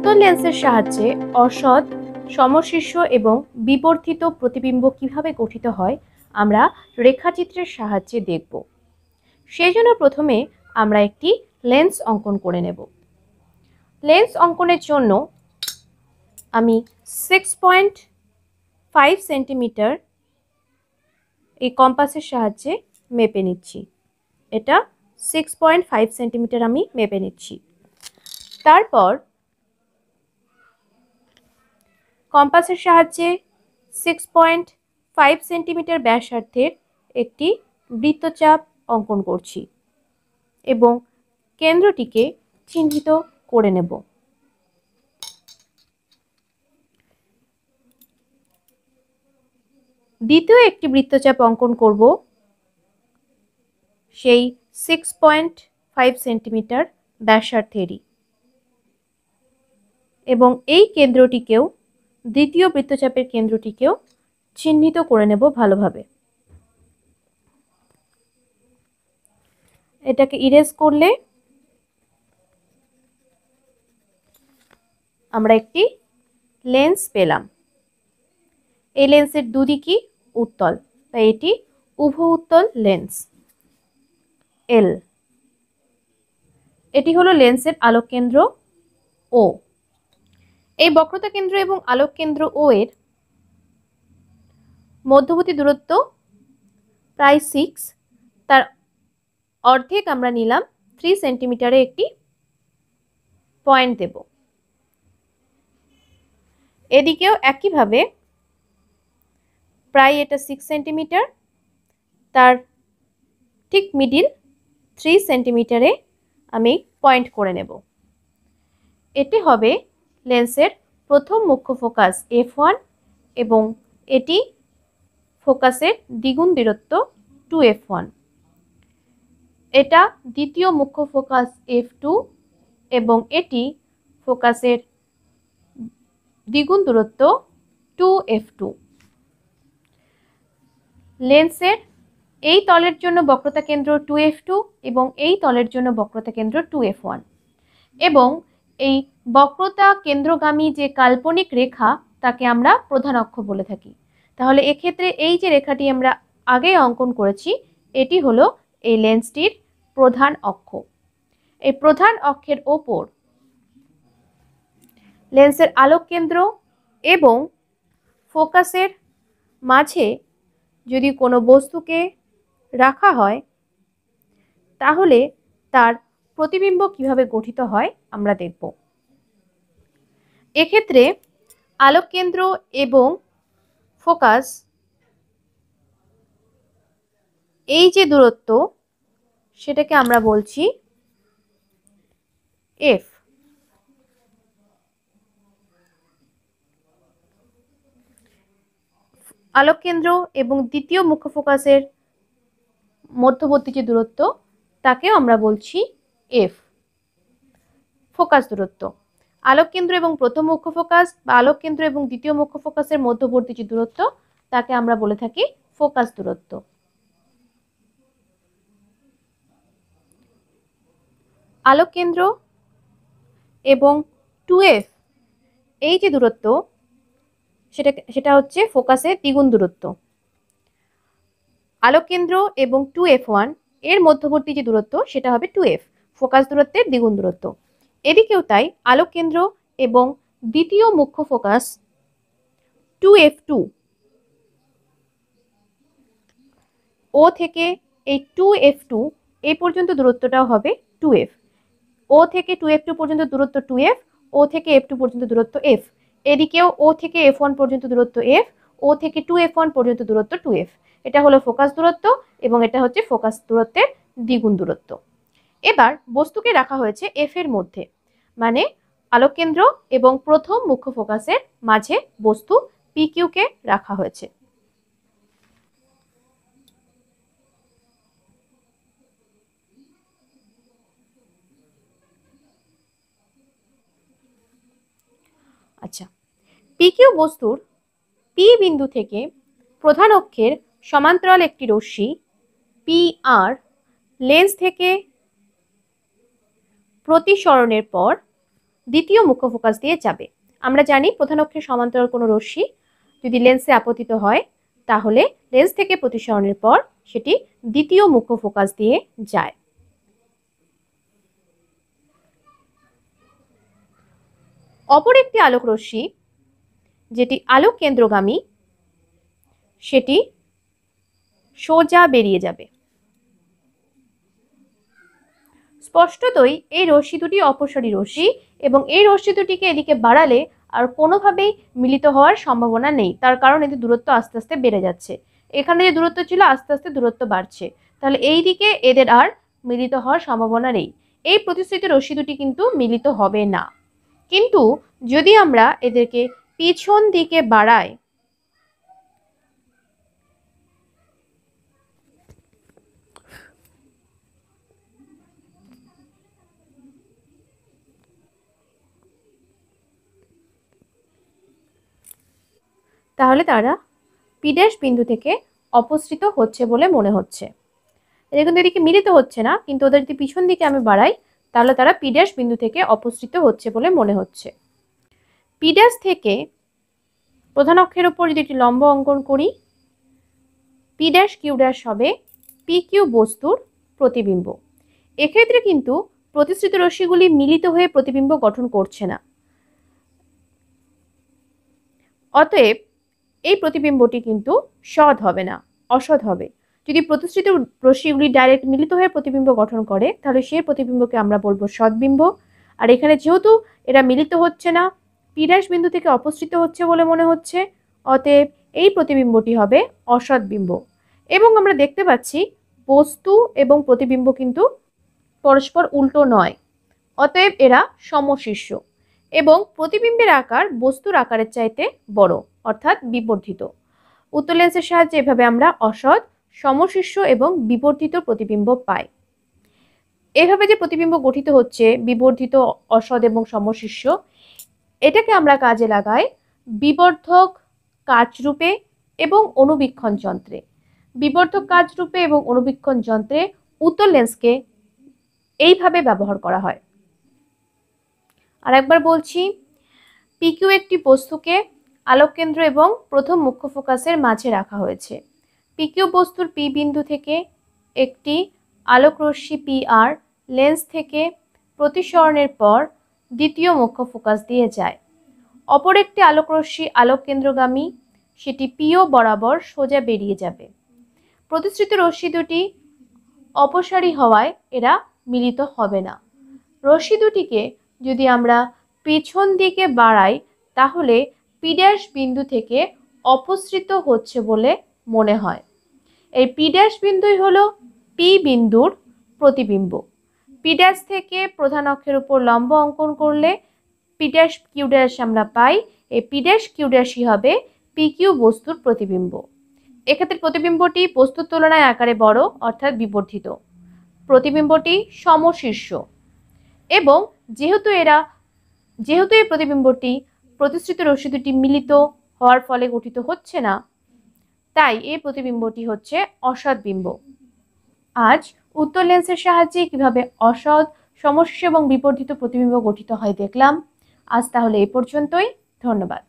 উত্তল লেন্সের সাহায্যে অসৎ, সমশীর্ষ এবং বিবর্ধিত প্রতিবিম্ব কিভাবে গঠিত হয় আমরা রেখাচিত্রের সাহায্যে দেখব। সেই জন্য প্রথমে আমরা একটি লেন্স অঙ্কন করে নেব। লেন্স অঙ্কনের জন্য আমি 6.5 সেন্টিমিটার এই কম্পাসের সাহায্যে মেপে নিচ্ছি। এটা 6.5 সেন্টিমিটার আমি মেপে নিচ্ছি। তারপর কম্পাসের সাহায্যে 6.5 সেন্টিমিটার ব্যাসার্ধের একটি বৃত্তচাপ অঙ্কন করছি এবং কেন্দ্রটিকে চিহ্নিত করে নেব। দ্বিতীয় একটি বৃত্তচাপ অঙ্কন করব সেই 6.5 সেন্টিমিটার ব্যাসার্ধেরই এবং এই কেন্দ্রটিকেও, দ্বিতীয় বৃত্তচাপের কেন্দ্রটিকেও চিহ্নিত করে নেব ভালোভাবে। এটাকে ইরেজ করলে আমরা একটি লেন্স পেলাম। এই লেন্সের দুদিকই উত্তল, তাই এটি উভু উত্তল লেন্স এল। এটি হলো লেন্সের আলোক কেন্দ্র ও। এই বক্রতা কেন্দ্র এবং আলোক কেন্দ্র ও এর মধ্যবর্তী দূরত্ব প্রায় 6। তার অর্ধেক আমরা নিলাম 3 সেন্টিমিটারে একটি পয়েন্ট দেব। এদিকেও একইভাবে প্রায় এটা 6 সেন্টিমিটার, তার ঠিক মিডিল 3 সেন্টিমিটারে আমি পয়েন্ট করে নেব। এটি হবে লেন্সের প্রথম মুখ্য ফোকাস f1 এবং এটি ফোকাসের দ্বিগুণ দূরত্ব 2f1। এটা দ্বিতীয় মুখ্য ফোকাস f2 এবং এটি ফোকাসের দ্বিগুণ দূরত্ব 2f2। লেন্সের এই তলের জন্য বক্রতা কেন্দ্র 2f2 এবং এই তলের জন্য বক্রতা কেন্দ্র 2f1 এবং এই বক্রতা কেন্দ্রগামী যে কাল্পনিক রেখা তাকে আমরা প্রধান অক্ষ বলে থাকি। তাহলে এক্ষেত্রে এই যে রেখাটি আমরা আগে অঙ্কন করেছি এটি হলো এই লেন্সটির প্রধান অক্ষ। এই প্রধান অক্ষের ওপর লেন্সের আলোক কেন্দ্র এবং ফোকাসের মাঝে যদি কোনো বস্তুকে রাখা হয় তাহলে তার প্রতিবিম্ব কিভাবে গঠিত হয় আমরা দেখব। এক্ষেত্রে আলোক কেন্দ্র এবং ফোকাস এই যে দূরত্ব সেটাকে আমরা বলছি এফ। আলোক কেন্দ্র এবং দ্বিতীয় মুখ্য ফোকাসের মধ্যবর্তী যে দূরত্ব তাকেও আমরা বলছি এফ, ফোকাস দূরত্ব। আলোক কেন্দ্র এবং প্রথম মুখ্য ফোকাস বা আলোক কেন্দ্র এবং দ্বিতীয় মুখ্য ফোকাসের মধ্যবর্তী যে দূরত্ব তাকে আমরা বলে থাকি ফোকাস দূরত্ব। আলোক কেন্দ্র এবং 2f এই যে দূরত্ব সেটা হচ্ছে ফোকাসের দ্বিগুণ দূরত্ব। আলোক কেন্দ্র এবং 2f1 এর মধ্যবর্তী যে দূরত্ব সেটা হবে 2f, ফোকাস দূরত্বের দ্বিগুণ দূরত্ব। এদিকেও তাই আলোক কেন্দ্র এবং দ্বিতীয় মুখ্য ফোকাস 2f2 ও থেকে এই 2f2 এই পর্যন্ত দূরত্বটাও হবে 2f। ও থেকে 2f2 পর্যন্ত দূরত্ব 2f, ও থেকে f2 পর্যন্ত দূরত্ব f। এদিকেও ও থেকে f1 পর্যন্ত দূরত্ব f, ও থেকে 2f1 পর্যন্ত দূরত্ব 2f। এটা হলো ফোকাস দূরত্ব এবং এটা হচ্ছে ফোকাস দূরত্বের দ্বিগুণ দূরত্ব। এবার বস্তুকে রাখা হয়েছে f এর মধ্যে, মানে আলোক কেন্দ্র এবং প্রথম মুখ্য ফোকাসের মাঝে বস্তু PQ কে রাখা হয়েছে। আচ্ছা, PQ বস্তুর P বিন্দু থেকে প্রধান অক্ষের সমান্তরাল একটি রশ্মি PR লেন্স থেকে প্রতিসরণের পর দ্বিতীয় মুখ্য ফোকাস দিয়ে যাবে। আমরা জানি প্রধান অক্ষের সমান্তরাল কোনো রশ্মি যদি লেন্সে আপতিত হয় তাহলে লেন্স থেকে প্রতিসরণের পর সেটি দ্বিতীয় মুখ্য ফোকাস দিয়ে যায়। অপর একটি আলোক রশ্মি যেটি আলোক কেন্দ্রগামী সেটি সোজা বেরিয়ে যাবে। স্পষ্টতই এই রশ্মি দুটি অপসারী রশ্মি এবং এই রশ্মি দুটিকে এদিকে বাড়ালে আর কোনোভাবেই মিলিত হওয়ার সম্ভাবনা নেই, তার কারণ এদের দূরত্ব আস্তে আস্তে বেড়ে যাচ্ছে। এখানে যে দূরত্ব ছিল আস্তে আস্তে দূরত্ব বাড়ছে, তাহলে এই দিকে এদের আর মিলিত হওয়ার সম্ভাবনা নেই। এই প্রতিশ্রুত রশ্মি দুটি কিন্তু মিলিত হবে না। কিন্তু যদি আমরা এদেরকে পিছন দিকে বাড়াই তাহলে তারা পি ড্যাশ বিন্দু থেকে অপসৃত হচ্ছে বলে মনে হচ্ছে। এদের কিন্তু এদিকে মিলিত হচ্ছে না, কিন্তু ওদের যদি পিছন দিকে আমি বাড়াই তাহলে তারা পি ড্যাশ বিন্দু থেকে অপসৃত হচ্ছে বলে মনে হচ্ছে। পি ড্যাশ থেকে প্রধান অক্ষের উপর যদি একটি লম্ব অঙ্কন করি, পি ড্যাশ কিউ ড্যাশ হবে পি কিউ বস্তুর প্রতিবিম্ব। এক্ষেত্রে কিন্তু প্রতিশ্রুত রশ্মিগুলি মিলিত হয়ে প্রতিবিম্ব গঠন করছে না, অতএব এই প্রতিবিম্বটি কিন্তু সৎ হবে না, অসৎ হবে। যদি প্রতিশ্রুত রশ্মিগুলি ডাইরেক্ট মিলিত হয়ে প্রতিবিম্ব গঠন করে তাহলে সেই প্রতিবিম্বকে আমরা বলবো সৎবিম্ব। আর এখানে যেহেতু এরা মিলিত হচ্ছে না, পি ড্যাশ বিন্দু থেকে অপসৃত হচ্ছে বলে মনে হচ্ছে, অতএব এই প্রতিবিম্বটি হবে অসৎ বিম্ব। এবং আমরা দেখতে পাচ্ছি বস্তু এবং প্রতিবিম্ব কিন্তু পরস্পর উল্টো নয়, অতএব এরা সমশীর্ষ এবং প্রতিবিম্বের আকার বস্তুর আকারের চাইতে বড়, অর্থাৎ বিবর্ধিত। উত্তল লেন্সের সাহায্যে এভাবে আমরা অসৎ, সমশীর্ষ এবং বিবর্ধিত প্রতিবিম্ব পাই। এভাবে যে প্রতিবিম্ব গঠিত হচ্ছে বিবর্ধিত, অসৎ এবং সমশীর্ষ, এটাকে আমরা কাজে লাগাই বিবর্ধক কাচরূপে এবং অণুবীক্ষণ যন্ত্রে। বিবর্ধক কাচরূপে এবং অণুবীক্ষণ যন্ত্রে উত্তল লেন্সকে এইভাবে ব্যবহার করা হয়। আর একবার বলছি, পিকিউ একটি বস্তুকে আলোক কেন্দ্র এবং প্রথম মুখ্য ফোকাসের মাঝে রাখা হয়েছে। পিকিউ বস্তুর পি বিন্দু থেকে একটি আলোক রশ্মি পি আর লেন্স থেকে প্রতিসরণের পর দ্বিতীয় মুখ্য ফোকাস দিয়ে যায়। অপর একটি আলোক রশ্মি আলোক কেন্দ্রগামী, সেটি পিও বরাবর সোজা বেরিয়ে যাবে। প্রতিশ্রুত রশ্মি দুটি অপসারী হওয়ায় এরা মিলিত হবে না। রশ্মি দুটিকে যদি আমরা পিছন দিকে বাড়াই তাহলে পি ড্যাশ বিন্দু থেকে অপসৃত হচ্ছে বলে মনে হয়। এই পি ড্যাশ বিন্দুই হলো পি বিন্দুর প্রতিবিম্ব। পি ড্যাশ থেকে প্রধান অক্ষের উপর লম্ব অঙ্কন করলে পি ড্যাশ কিউ ড্যাশ আমরা পাই। এই পি ড্যাশ কিউ ড্যাশই হবে পি কিউ বস্তুর প্রতিবিম্ব। এক্ষেত্রে প্রতিবিম্বটি বস্তুর তুলনায় আকারে বড়, অর্থাৎ বিবর্ধিত। প্রতিবিম্বটি সমশীর্ষ এবং যেহেতু এই প্রতিবিম্বটি প্রতিশ্রুত রশ্মি দুটি মিলিত হওয়ার ফলে গঠিত হচ্ছে না, তাই এই প্রতিবিম্বটি হচ্ছে অসৎ বিম্ব। আজ উত্তল লেন্সের সাহায্যে কিভাবে অসৎ, সমশীর্ষ এবং বিবর্ধিত প্রতিবিম্ব গঠিত হয় দেখলাম। আজ তাহলে এই পর্যন্তই। ধন্যবাদ।